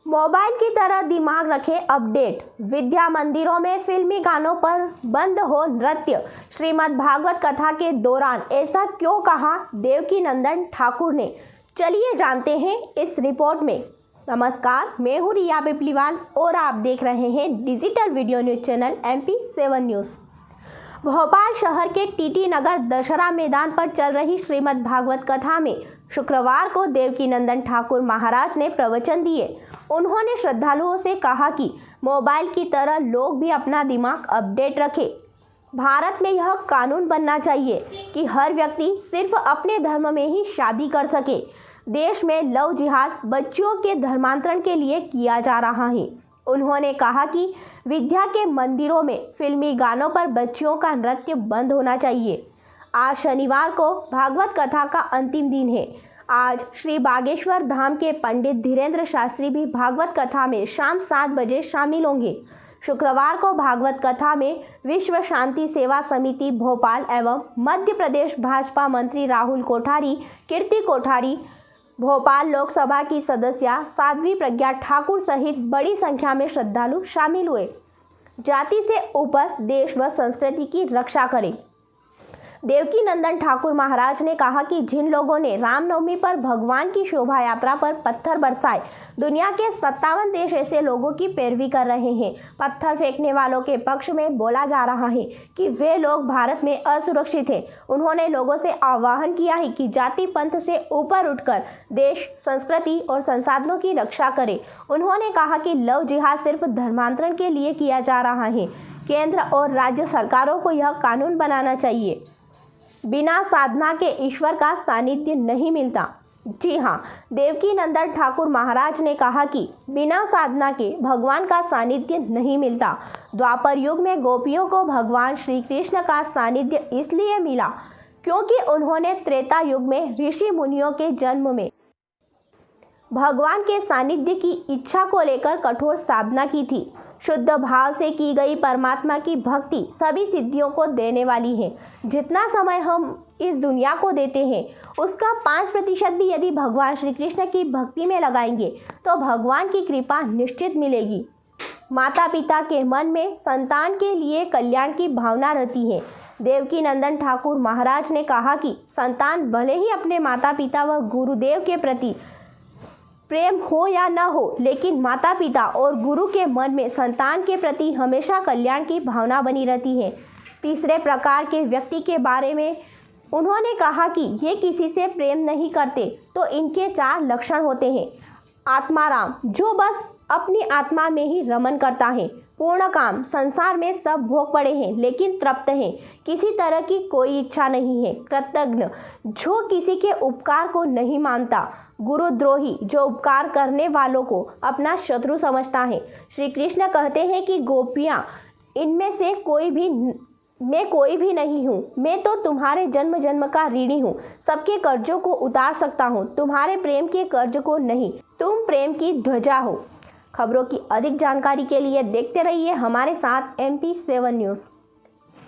Mobile की तरह दिमाग रखे अपडेट। विद्या मंदिरों में फिल्मी गानों पर बंद हो नृत्य। श्रीमद् भागवत कथा के दौरान ऐसा क्यों कहा देवकीनंदन ठाकुर ने, चलिए जानते हैं इस रिपोर्ट में। नमस्कार, मैं हूँ रिया पिपलीवाल और आप देख रहे हैं digital video news channel MP7 news. Bhopal शहर के टीटी नगर दशहरा मैदान पर चल रही श्रीमद् भागवत कथा में शुक्रवार को देवकीनंदन ठाकुर महाराज ने प्रवचन दिए। उन्होंने श्रद्धालुओं से कहा कि मोबाइल की तरह लोग भी अपना दिमाग अपडेट रखें। भारत में यह कानून बनना चाहिए कि हर व्यक्ति सिर्फ अपने धर्म में ही शादी कर सके। देश में लव जिहाद बच्चियों के धर्मांतरण के लिए किया जा रहा है। उन्होंने कहा कि विद्या के मंदिरों में फिल्मी गानों पर बच्चियों का नृत्य बंद होना चाहिए। आज शनिवार को भागवत कथा का अंतिम दिन है। आज श्री बागेश्वर धाम के पंडित धीरेन्द्र शास्त्री भी भागवत कथा में शाम 7 बजे शामिल होंगे। शुक्रवार को भागवत कथा में विश्व शांति सेवा समिति भोपाल एवं मध्य प्रदेश भाजपा मंत्री राहुल कोठारी, कीर्ति कोठारी, भोपाल लोकसभा की सदस्य साध्वी प्रज्ञा ठाकुर सहित बड़ी संख्या में श्रद्धालु शामिल हुए। जाति से ऊपर देश व संस्कृति की रक्षा करें। देवकीनंदन ठाकुर महाराज ने कहा कि जिन लोगों ने रामनवमी पर भगवान की शोभा यात्रा पर पत्थर बरसाए, दुनिया के 57 देश ऐसे लोगों की पैरवी कर रहे हैं। पत्थर फेंकने वालों के पक्ष में बोला जा रहा है कि वे लोग भारत में असुरक्षित हैं। उन्होंने लोगों से आह्वान किया है कि जाति पंथ से ऊपर उठकर देश, संस्कृति और संसाधनों की रक्षा करें। उन्होंने कहा कि लव जिहाद सिर्फ धर्मांतरण के लिए किया जा रहा है। केंद्र और राज्य सरकारों को यह कानून बनाना चाहिए। बिना साधना के ईश्वर का सानिध्य नहीं मिलता। जी हाँ, देवकीनंदन ठाकुर महाराज ने कहा कि बिना साधना के भगवान का सानिध्य नहीं मिलता। द्वापर युग में गोपियों को भगवान श्री कृष्ण का सानिध्य इसलिए मिला क्योंकि उन्होंने त्रेता युग में ऋषि मुनियों के जन्म में भगवान के सानिध्य की इच्छा को लेकर कठोर साधना की थी। शुद्ध भाव से की गई परमात्मा की भक्ति सभी सिद्धियों को देने वाली है। जितना समय हम इस दुनिया को देते हैं उसका 5% भी यदि भगवान श्री कृष्ण की भक्ति में लगाएंगे तो भगवान की कृपा निश्चित मिलेगी। माता पिता के मन में संतान के लिए कल्याण की भावना रहती है। देवकीनंदन ठाकुर महाराज ने कहा कि संतान भले ही अपने माता पिता व गुरुदेव के प्रति प्रेम हो या न हो, लेकिन माता पिता और गुरु के मन में संतान के प्रति हमेशा कल्याण की भावना बनी रहती है। तीसरे प्रकार के व्यक्ति के बारे में उन्होंने कहा कि ये किसी से प्रेम नहीं करते तो इनके 4 लक्षण होते हैं। आत्माराम, जो बस अपनी आत्मा में ही रमन करता है। पूर्ण काम, संसार में सब भोग पड़े हैं लेकिन तृप्त हैं, किसी तरह की कोई इच्छा नहीं है। कृतज्ञ, जो किसी के उपकार को नहीं मानता। गुरुद्रोही, जो उपकार करने वालों को अपना शत्रु समझता है। श्री कृष्ण कहते हैं कि गोपियाँ, इनमें से मैं कोई भी नहीं हूँ। मैं तो तुम्हारे जन्म जन्म का ऋणी हूँ। सबके कर्जों को उतार सकता हूँ, तुम्हारे प्रेम के कर्ज को नहीं। तुम प्रेम की ध्वजा हो। खबरों की अधिक जानकारी के लिए देखते रहिए हमारे साथ MP7 न्यूज़।